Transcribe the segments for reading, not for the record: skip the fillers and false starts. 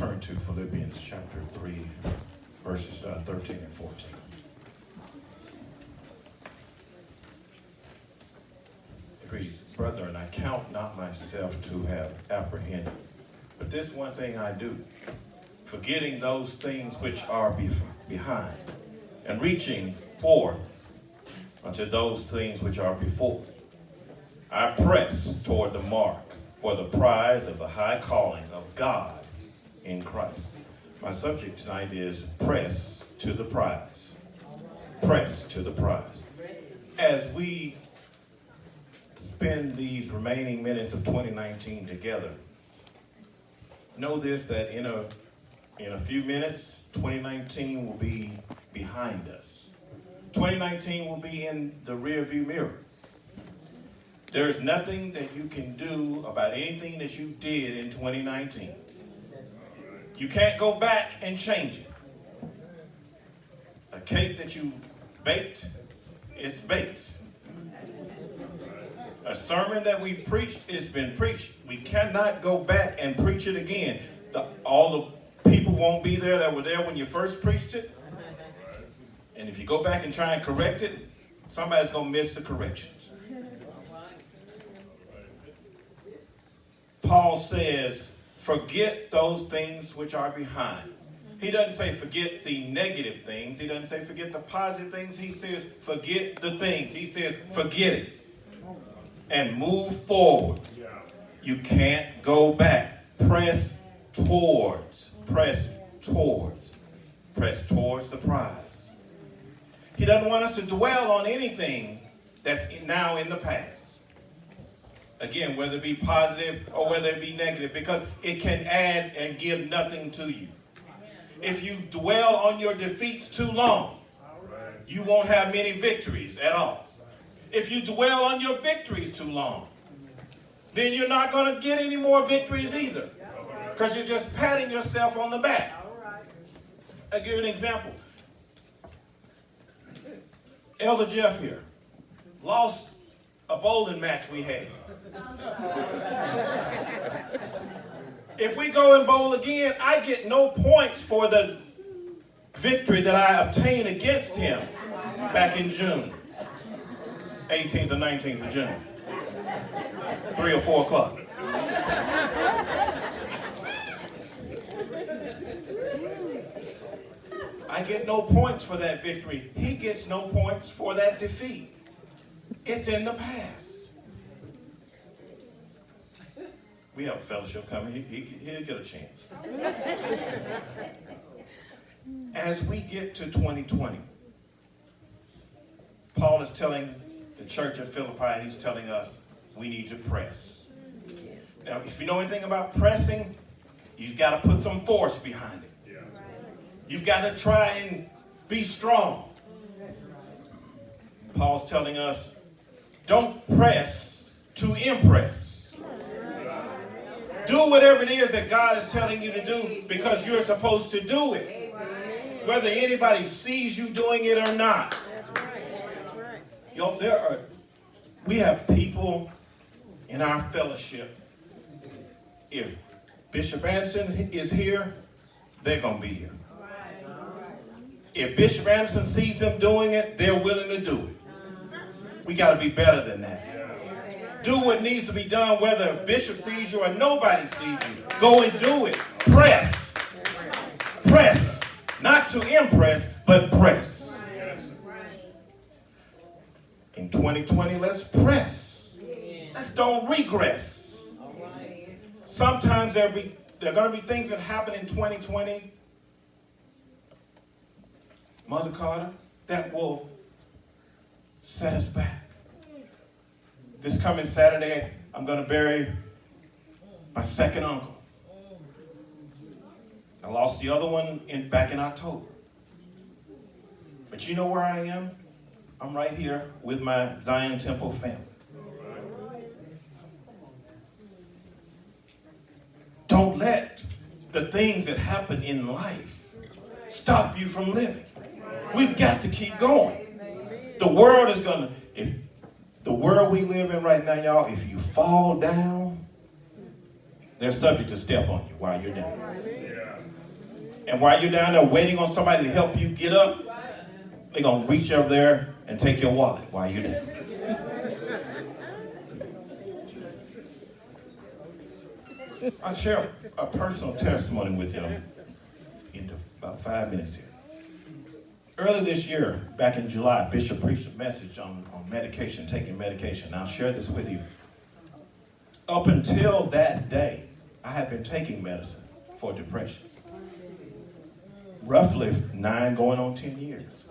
turn to Philippians chapter 3, verses 13 and 14. It reads, "Brethren, I count not myself to have apprehended, but this one thing I do, forgetting those things which are behind, and reaching forth unto those things which are before. I press toward the mark for the prize of the high calling of God in Christ." My subject tonight is press to the prize. Press to the prize. As we spend these remaining minutes of 2019 together, know this, that in a few minutes, 2019 will be behind us. 2019 will be in the rearview mirror. There is nothing that you can do about anything that you did in 2019. You can't go back and change it. A cake that you baked is baked. A sermon that we preached, it's been preached. We cannot go back and preach it again. All the people won't be there that were there when you first preached it. And if you go back and try and correct it, somebody's going to miss the corrections. Paul says, forget those things which are behind. He doesn't say forget the negative things. He doesn't say forget the positive things. He says forget the things. He says forget it and move forward. You can't go back. Press towards the prize. He doesn't want us to dwell on anything that's now in the past. Again, whether it be positive or whether it be negative, because it can add and give nothing to you. If you dwell on your defeats too long, you won't have many victories at all. If you dwell on your victories too long, then you're not going to get any more victories either, because you're just patting yourself on the back. I'll give you an example. Elder Jeff here lost a bowling match we had. If we go and bowl again, I get no points for the victory that I obtained against him back in June. 18th or 19th of June. 3 or 4 o'clock. I get no points for that victory. He gets no points for that defeat. It's in the past. We have a fellowship coming. He'll get a chance. As we get to 2020, Paul is telling the church at Philippi, and he's telling us we need to press. Now, if you know anything about pressing, you've got to put some force behind it. You've got to try and be strong. Paul's telling us, don't press to impress. Do whatever it is that God is telling you to do because you're supposed to do it. Whether anybody sees you doing it or not. Yo, we have people in our fellowship. If Bishop Anderson is here, they're going to be here. If Bishop Anderson sees them doing it, they're willing to do it. We got to be better than that. Do what needs to be done, whether Bishop sees you or nobody sees you. Go and do it. Press. Press. Not to impress, but press. In 2020, let's press. Let's don't regress. Sometimes there are going to be things that happen in 2020, Mother Carter, that will set us back. This coming Saturday, I'm going to bury my second uncle. I lost the other one back in October. But you know where I am? I'm right here with my Zion Temple family. Don't let the things that happen in life stop you from living. We've got to keep going. The world is going to, if the world we live in right now, y'all, if you fall down, they're subject to step on you while you're down. And while you're down there waiting on somebody to help you get up, they're going to reach over there and take your wallet while you're down. I'll share a personal testimony with you in about 5 minutes here. Early this year, back in July, Bishop preached a message on medication, taking medication. I'll share this with you. Up until that day, I had been taking medicine for depression. Roughly 9 going on 10 years.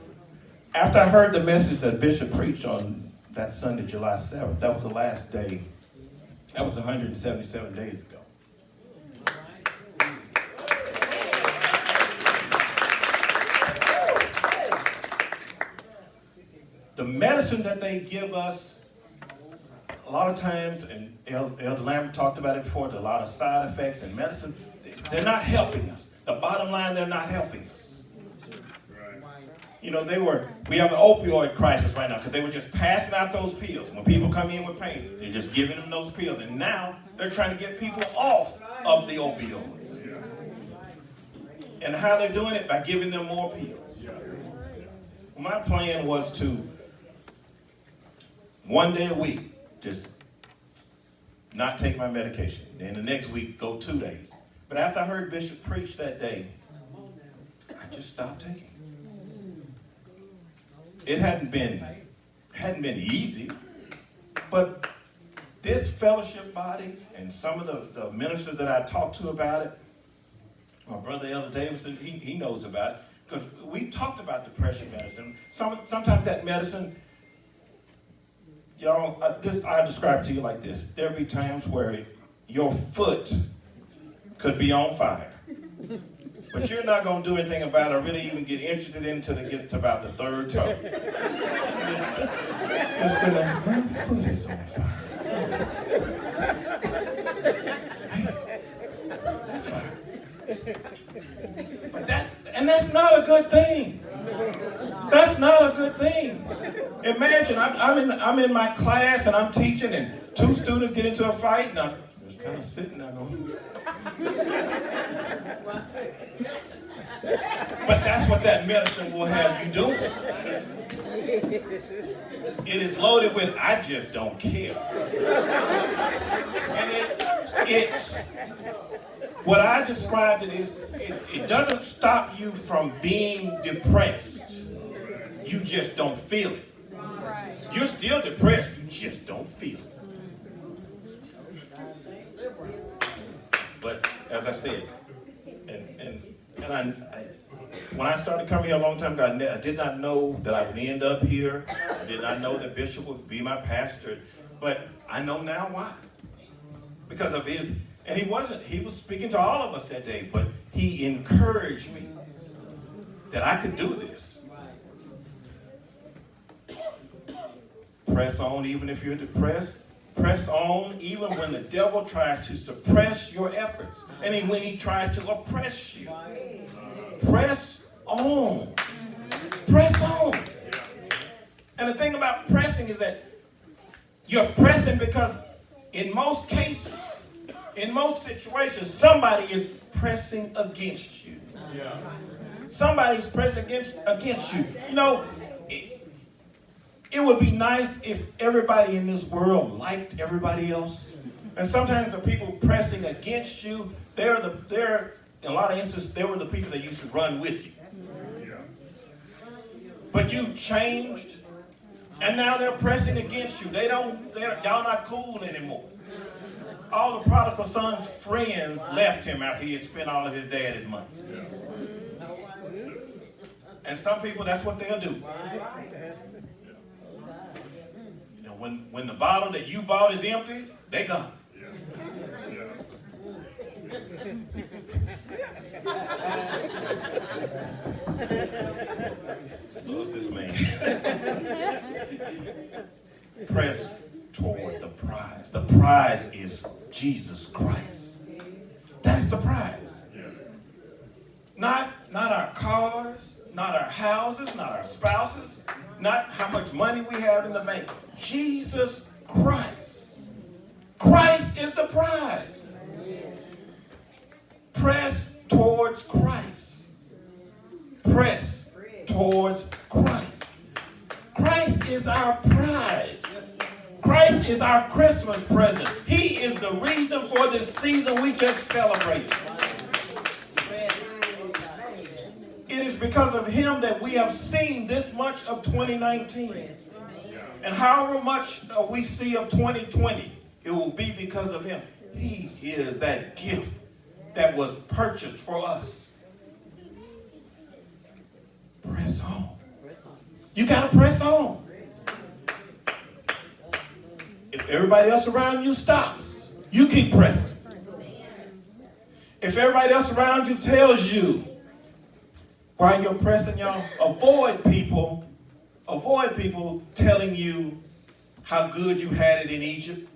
After I heard the message that Bishop preached on that Sunday, July 7th, that was the last day. That was 177 days ago. The medicine that they give us, a lot of times, and Elder Lambert talked about it before, there's a lot of side effects in medicine. They're not helping us. The bottom line, they're not helping us. You know, we have an opioid crisis right now because they were just passing out those pills. When people come in with pain, they're just giving them those pills. And now they're trying to get people off of the opioids. And how they're doing it? By giving them more pills. My plan was to, one day a week, just not take my medication. Then the next week, go 2 days. But after I heard Bishop preach that day, I just stopped taking it. It hadn't been easy, but this fellowship body and some of the ministers that I talked to about it, my brother Elder Davidson, he knows about it, because we talked about depression medicine. Sometimes that medicine, y'all, I describe it to you like this. There'll be times where your foot could be on fire. But you're not going to do anything about it or really even get interested in it until it gets to about the third toe. It's in there, my foot is on fire. Hey, fire. But that's not a good thing. That's not a good thing. Imagine I'm in my class and I'm teaching and 2 students get into a fight and I'm just kind of sitting there going. But that's what that medicine will have you doing. It is loaded with, I just don't care. And it's, what I described it is, it doesn't stop you from being depressed. You just don't feel it. You're still depressed, you just don't feel it. But as I said, when I started coming here a long time ago, I did not know that I would end up here. I did not know that Bishop would be my pastor. But I know now why. Because of his, and he was speaking to all of us that day, but he encouraged me that I could do this. Press on even if you're depressed. Press on even when the devil tries to suppress your efforts. And when he tries to oppress you. Press on. Press on. And the thing about pressing is that you're pressing because in most cases, in most situations, somebody is pressing against you. Somebody's pressing against you. You know, it would be nice if everybody in this world liked everybody else. And sometimes the people pressing against you, they're in a lot of instances, they were the people that used to run with you. But you changed, and now they're pressing against you. Y'all not cool anymore. All the prodigal son's friends left him after he had spent all of his daddy's money. And some people, that's what they'll do. You know, when the bottle that you bought is empty, they gone. Love this man. Press toward the prize. The prize is Jesus Christ. That's the prize. Not our cars, not our houses, not our spouses, not how much money we have in the bank. Jesus Christ. Christ is the prize. towards Christ. Press towards Christ. Christ is our prize. Christ is our Christmas present. He is the reason for this season we just celebrated. It is because of him that we have seen this much of 2019. And however much we see of 2020, it will be because of him. He is that gift that was purchased for us. Press on. You got to press on. If everybody else around you stops, you keep pressing. If everybody else around you tells you while you're pressing, y'all, avoid people telling you how good you had it in Egypt.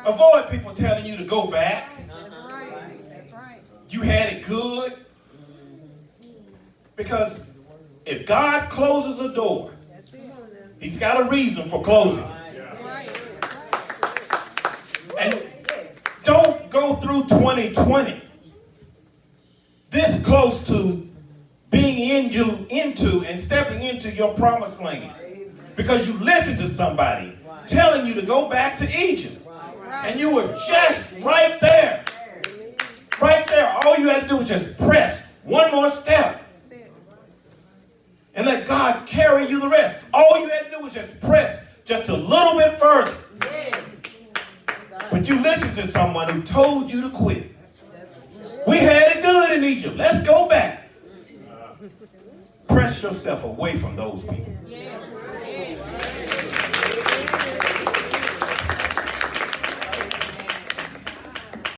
Avoid people telling you to go back. That's right. That's right. You had it good. Because if God closes a door, he's got a reason for closing it. And don't go through 2020 this close to being into and stepping into your promised land because you listened to somebody telling you to go back to Egypt. And you were just right there. Right there. All you had to do was just press one more step. And let God carry you the rest. All you had to do was just press just a little bit further. But you listened to someone who told you to quit. We had it good in Egypt. Let's go back. Press yourself away from those people.